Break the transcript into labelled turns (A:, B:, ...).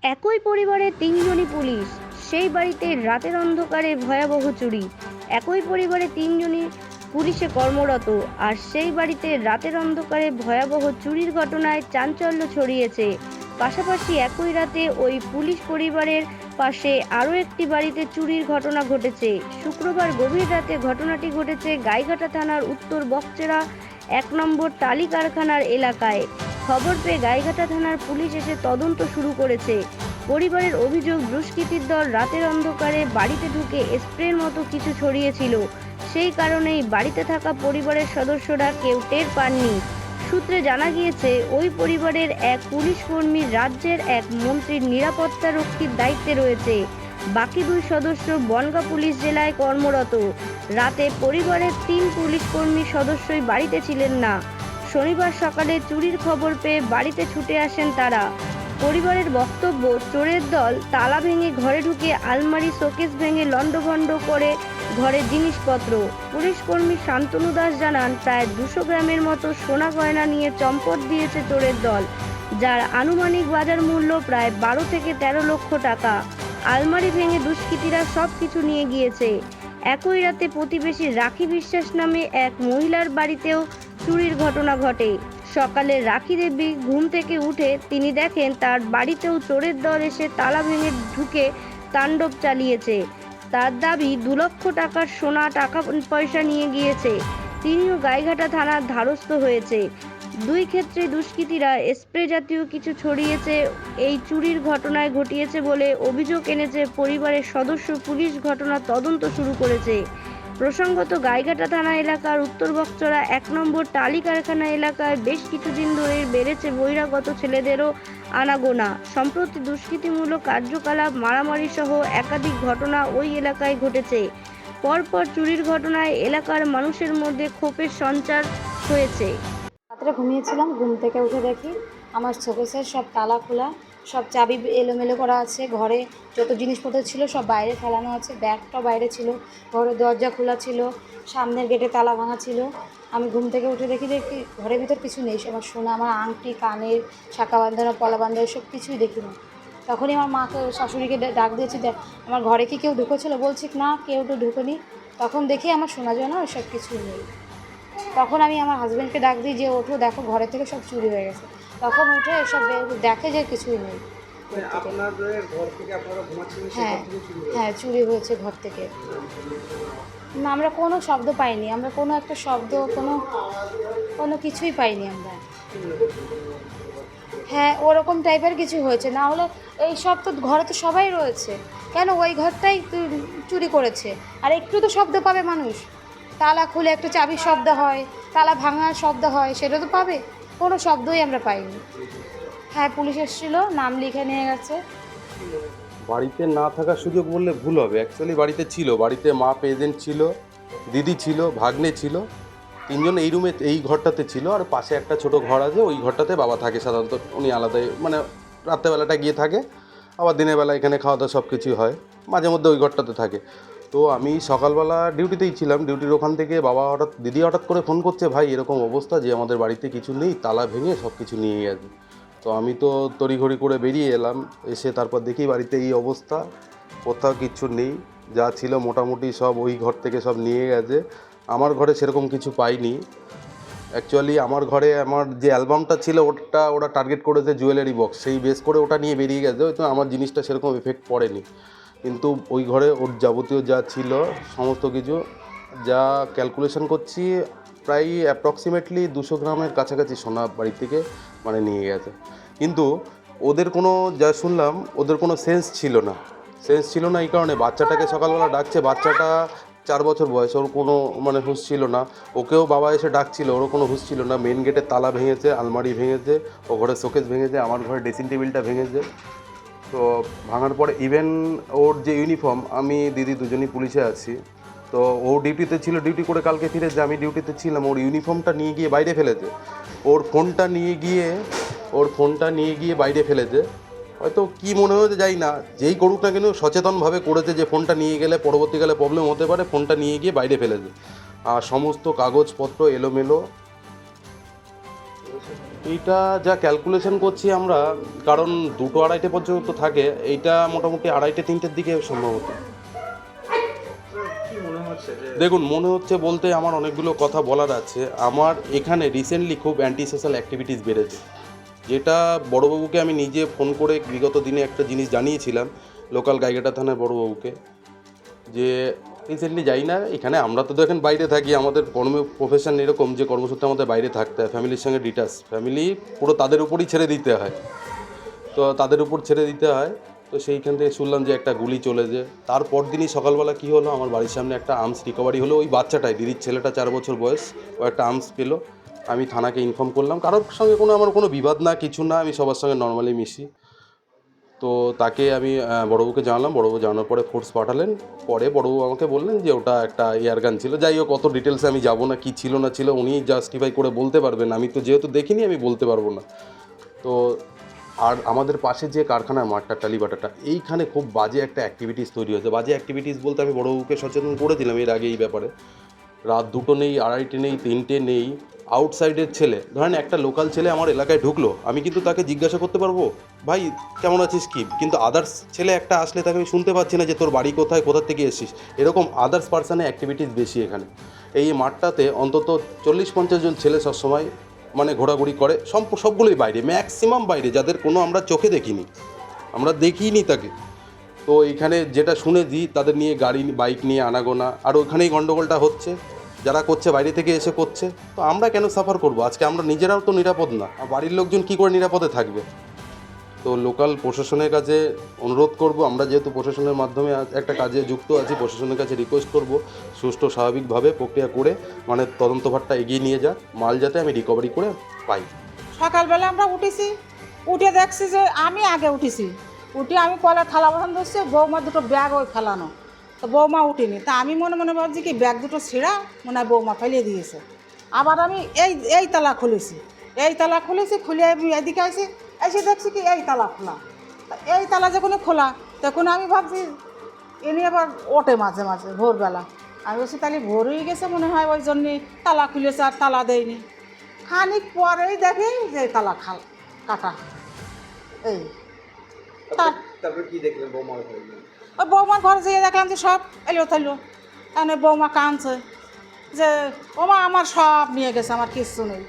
A: একই পরিবারের তিনজনই পুলিশ, সেই বাড়িতে রাতের অন্ধকারে ভয়াবহ চুরি। একই পরিবারে তিনজনই পুলিশে কর্মরত, আর সেই বাড়িতে রাতের অন্ধকারে ভয়াবহ চুরির ঘটনায় চাঞ্চল্য ছড়িয়েছে। পাশাপাশি একই রাতে ওই পুলিশ পরিবারের পাশে আরও একটি বাড়িতে চুরির ঘটনা ঘটেছে। শুক্রবার গভীর রাতে ঘটনাটি ঘটেছে গাইঘাটা থানার উত্তর বকচেরা 1 নম্বর টালি কারখানার এলাকায়। খবর পেয়ে গাইঘাটা থানার পুলিশ এসে তদন্ত শুরু করেছে। পরিবারের অভিযোগ, দুষ্কৃতীর দল রাতের অন্ধকারে বাড়িতে ঢুকে স্প্রের মতো কিছু ছড়িয়েছিল। সেই কারণেই বাড়িতে থাকা পরিবারের সদস্যরা কেউ টের পাননি। সূত্রে জানা গিয়েছে, ওই পরিবারের এক পুলিশ কর্মী রাজ্যের এক মন্ত্রীর নিরাপত্তা রক্ষীর দায়িত্বে রয়েছে। বাকি 2 সদস্য বনগাঁ পুলিশ জেলায় কর্মরত। রাতে পরিবারের 3 পুলিশ কর্মী সদস্যই বাড়িতে ছিলেন না। শনিবার সকালে চুরির খবর পেয়ে বাড়িতে ছুটে আসেন তারা। পরিবারের বক্তব্য, চোরের দল তালা ভেঙে ঘরে ঢুকে আলমারি শোকেস ভেঙে লণ্ডভণ্ড করে ঘরের জিনিসপত্র। পুলিশ কর্মী শান্তনু দাস জানান, প্রায় 200 গ্রামের মতো সোনা গয়না নিয়ে চম্পট দিয়েছে চোরের দল, যার আনুমানিক বাজার মূল্য প্রায় 12 থেকে 13 লক্ষ টাকা। আলমারি ভেঙে দুষ্কৃতীরা সব কিছু নিয়ে গিয়েছে। একই রাতে প্রতিবেশী রাখি বিশ্বাস নামে এক মহিলার বাড়িতেও চুরির ঘটনা ঘটে। সকালে রাখি দেবী ঘুম থেকে উঠে তিনি দেখেন তার বাড়িতেও চোরের দল এসে তালা ভেঙে ঢুকে তাণ্ডব চালিয়েছে। তার দাবি 2 লক্ষ টাকার সোনা, টাকা পয়সা নিয়ে গিয়েছে। তিনিও গাইঘাটা থানার দ্বারস্থ হয়েছে। 2 ক্ষেত্রে দুষ্কৃতীরা স্প্রে জাতীয় কিছু ছড়িয়েছে এই চুরির ঘটনায় ঘটিয়েছে বলে অভিযোগ এনেছে পরিবারের সদস্য। পুলিশ ঘটনার তদন্ত শুরু করেছে। প্রসঙ্গত, গাইঘাটা থানা এলাকার উত্তর বকচরা 1 নম্বর টালি কারখানা এলাকায় বেশ কিছুদিন ধরেই বেড়েছে বহিরাগত ছেলেদেরও আনাগোনা। সম্প্রতি দুষ্কৃতিমূলক কার্যকলাপ, মারামারি সহ একাধিক ঘটনা ওই এলাকায় ঘটেছে। পরপর চুরির ঘটনায় এলাকার মানুষের মধ্যে ক্ষোভের সঞ্চার হয়েছে।
B: রাত্রে ঘুমিয়েছিলাম, ঘুম থেকে উঠে দেখি আমার শোকেসের সব তালা খোলা, সব চাবি এলোমেলো করা আছে। ঘরে যত জিনিসপত্র ছিল সব বাইরে ফেলানো আছে। ব্যাগটাও বাইরে ছিল, ঘরের দরজা খোলা ছিল, সামনের গেটে তালা ভাঙা ছিল। আমি ঘুম থেকে উঠে দেখি ঘরের ভিতর কিছু নেই। আমার সোনা, আমার আংটি, কানের শাঁখা বাঁধানো, পলা বাঁধানো, সব কিছুই দেখি না। তখনই আমার মাকে, শাশুড়িকে ডাক দিয়েছি, দেখ আমার ঘরে কি কেউ ঢুকেছিল? বলছি না, কেউ তো ঢুকেনি। তখন দেখি আমার সোনা জনা সব কিছুই নেই। তখন আমি আমার হাজব্যান্ডকে ডাক দিই যে ওঠো, দেখো ঘরে থেকে সব চুরি হয়ে গেছে। তখন উঠে সব দেখে যে কিছুই নেই। হ্যাঁ, হ্যাঁ, চুরি হয়েছে ঘর থেকে। না, আমরা কোনো শব্দ পাইনি, আমরা কোনো একটা শব্দ, কোনো কিছুই পাইনি আমরা। হ্যাঁ, ওরকম টাইপের কিছু হয়েছে, না হলে এই সব তো ঘরে তো সবাই রয়েছে, কেন ওই ঘরটাই চুরি করেছে? আর একটু তো শব্দ পাবে মানুষ। তালা খুলে একটা চাবির শব্দ হয়, তালা ভাঙার শব্দ হয়, সেটা তো পাবে। কোনো শব্দই আমরা পাইনি। হ্যাঁ, পুলিশ এসেছিল, নাম লিখে নিয়ে গেছে।
C: বাড়িতে না থাকার সুযোগ বললে ভুল হবে। অ্যাকচুয়ালি বাড়িতে ছিল, বাড়িতে মা প্রেজেন্ট ছিল, দিদি ছিল, ভাগ্নে ছিল, 3 জন এই রুমে, এই ঘরটাতে ছিল। আর পাশে একটা ছোট ঘর আছে, ওই ঘরটাতে বাবা থাকে সাধারণত। উনি আলাদাই, মানে রাত্রেবেলাটা গিয়ে থাকে, আবার দিনের বেলা এখানে খাওয়া দাওয়া সব কিছুই হয়, মাঝে মধ্যে ওই ঘরটাতে থাকে। তো আমি সকালবেলা ডিউটিতেই ছিলাম, ডিউটির ওখান থেকে দিদি হঠাৎ করে ফোন করছে, ভাই এরকম অবস্থা যে আমাদের বাড়িতে কিছু নেই, তালা ভেঙে সব কিছু নিয়ে গেছে। তো আমি তো তড়িঘড়ি করে বেরিয়ে এলাম, এসে তারপর দেখি বাড়িতে এই অবস্থা, কোথাও কিচ্ছু নেই। যা ছিল মোটামুটি সব ওই ঘর থেকে সব নিয়ে গেছে। আমার ঘরে সেরকম কিছু পাইনি। অ্যাকচুয়ালি আমার ঘরে আমার যে অ্যালবামটা ছিল ওরা টার্গেট করেছে জুয়েলারি বক্স, সেই বেস করে ওটা নিয়ে বেরিয়ে গেছে। হয়তো আমার জিনিসটা সেরকম এফেক্ট পড়েনি, কিন্তু ওই ঘরে ওর যাবতীয় যা ছিল সমস্ত কিছু, যা ক্যালকুলেশন করছি প্রায় অ্যাপ্রক্সিমেটলি 200 গ্রামের কাছাকাছি সোনা বাড়ি থেকে মানে নিয়ে গেছে। কিন্তু ওদের কোনো, যা শুনলাম, ওদের কোনো সেন্স ছিল না এই কারণে বাচ্চাটাকে সকালবেলা ডাকছে, বাচ্চাটা 4 বছর বয়স, ওর কোনো মানে হুঁশ ছিল না। ওকেও বাবা এসে ডাকছিল, ওরও কোনো হুঁশ ছিল না। মেন গেটের তালা ভেঙেছে, আলমারি ভেঙেছে, ও ঘরের শোকেস ভেঙেছে, আমার ঘরের ড্রেসিং টেবিলটা ভেঙেছে। তো ভাঙার পরে ইভেন ওর যে ইউনিফর্ম, আমি দিদি দুজনই পুলিশে আছি, তো ও ডিউটিতে ছিল, ডিউটি করে কালকে ফিরেছে, আমি ডিউটিতে ছিলাম। ওর ইউনিফর্মটা নিয়ে গিয়ে বাইরে ফেলেছে, ওর ফোনটা নিয়ে গিয়ে বাইরে ফেলেছে। হয়তো কী মনে হয়েছে জানি না, যেই করুক না কেন সচেতনভাবে করেছে যে ফোনটা নিয়ে গেলে পরবর্তীকালে প্রবলেম হতে পারে, ফোনটা নিয়ে গিয়ে বাইরে ফেলেছে। আর সমস্ত কাগজপত্র এলোমেলো, এইটা যা ক্যালকুলেশন করছি আমরা, কারণ 2-2:30 পর্যন্ত থাকে, এইটা মোটামুটি 2:30-3টের দিকে সম্ভবত। দেখুন, মনে হচ্ছে বলতে আমার অনেকগুলো কথা বলার আছে। আমার এখানে রিসেন্টলি খুব অ্যান্টি সোশ্যাল অ্যাক্টিভিটিস বেড়েছে, যেটা বড়োবাবুকে আমি নিজে ফোন করে বিগত দিনে একটা জিনিস জানিয়েছিলাম, লোকাল গাইঘাটা থানার বড়োবাবুকে, যে রিসেন্টলি যাই না এখানে, আমরা তো দেখেন বাইরে থাকি, আমাদের প্রফেশন এরকম যে কর্মসূত্রে আমাদের বাইরে থাকতে হয়, ফ্যামিলির সঙ্গে ডিটাচ, ফ্যামিলি পুরো তাদের উপরই ছেড়ে দিতে হয়, তো তাদের উপর ছেড়ে দিতে হয়। তো সেইখান থেকে শুনলাম যে একটা গুলি চলেছে। তারপর দিনই সকালবেলা কী হলো, আমার বাড়ির সামনে একটা আর্মস রিকভারি হলো, ওই বাচ্চাটাই, দিদির ছেলেটা 4 বছর বয়স, ও একটা আর্মস পেলো। আমি থানাকে ইনফর্ম করলাম, কারোর সঙ্গে আমার কোনো বিবাদ না, কিছু না, আমি সবার সঙ্গে নর্মালি মিশি। তো তাকে আমি বড়োবাবুকে জানালাম, বড়োবাবু জানানোর পরে ফোর্স পাঠালেন। পরে বড়োবাবু আমাকে বললেন যে ওটা একটা এয়ার গান ছিল। যাই হোক, অত ডিটেলসে আমি যাব না, কী ছিল না ছিল উনি জাস্টিফাই করে বলতে পারবেন, আমি তো যেহেতু দেখিনি আমি বলতে পারবো না। তো আর আমাদের পাশে যে কারখানার মাঠটা, টালিবাটাটা, এইখানে খুব বাজে একটা অ্যাক্টিভিটিস তৈরি হয়েছে। বাজে অ্যাক্টিভিটিস বলতে আমি বড়োবাবুকে সচেতন করেছিলাম এর আগে এই ব্যাপারে। রাত 2টো নেই, 2:30 নেই, 3টে নেই, আউটসাইডের ছেলে, ধরেন একটা লোকাল ছেলে আমার এলাকায় ঢুকলো, আমি কিন্তু তাকে জিজ্ঞাসা করতে পারবো, ভাই কেমন আছিস কি, কিন্তু আদার্স ছেলে একটা আসলে তাকে আমি শুনতে পাচ্ছি না যে তোর বাড়ি কোথায়, কোথা থেকে এসেছিস। এরকম আদার্স পার্সনের অ্যাক্টিভিটিস বেশি এখানে। এই মাঠটাতে অন্তত 40-50 জন ছেলে সবসময় মানে ঘোরাঘুরি করে, সবগুলোই বাইরে, ম্যাক্সিমাম বাইরে, যাদের কোনো আমরা চোখে দেখিনি, আমরা দেখিনি তাকে। তো এইখানে যেটা শুনেছি, তাদের নিয়ে গাড়ি বাইক নিয়ে আনাগোনা, আর ওইখানেই গণ্ডগোলটা হচ্ছে, যারা করছে বাইরে থেকে এসে করছে। তো আমরা কেন সাফার করব? আজকে আমরা নিজেরাও তো নিরাপদ না, আর বাড়ির লোকজন কী করে নিরাপদে থাকবে? তো লোকাল প্রশাসনের কাছে অনুরোধ করব, আমরা যেহেতু প্রশাসনের মাধ্যমে একটা কাজে যুক্ত আছি, প্রশাসনের কাছে রিকোয়েস্ট করব সুষ্ঠু স্বাভাবিকভাবে প্রক্রিয়া করে মানে তদন্তভারটা এগিয়ে নিয়ে যাক, মাল যাতে আমি রিকভারি করে পাই।
D: সকালবেলা আমরা উঠেছি, উঠে দেখছি যে আমি আগে উঠেছি, উঠে আমি কলে থালা বাসন ধরছি, বৌমা দুটো ব্যাগ ওই ফেলানো, তো বৌমা উঠিনি, তা আমি মনে মনে ভাবছি কি ব্যাগ দুটো ছেঁড়া মনে হয় বৌমা ফেলিয়ে দিয়েছে। আবার আমি এই তালা খুলেছি, খুলে আমি এদিকে আসি, এসে দেখছি কি এই তালা খোলা। তা এই তালা যখন খোলা, তখন আমি ভাবছি এনে আবার ওঠে মাঝে মাঝে ভোরবেলা, আমি বলছি তাহলে ভোর হয়ে গেছে মনে হয়, ওই জন্যে তালা খুলেছে আর তালা দেয়নি। খানিক পরেই দেখি যে তালা কাটা। এই
E: তারপর কি দেখলেন বৌমার ঘরে?
D: ওই বৌমার ঘরে যেয়ে দেখলাম যে সব এলো থাইলো, তাহলে বৌমা কাঁদছে যে ওমা আমার সব নিয়ে গেছে, আমার কিচ্ছু নেই।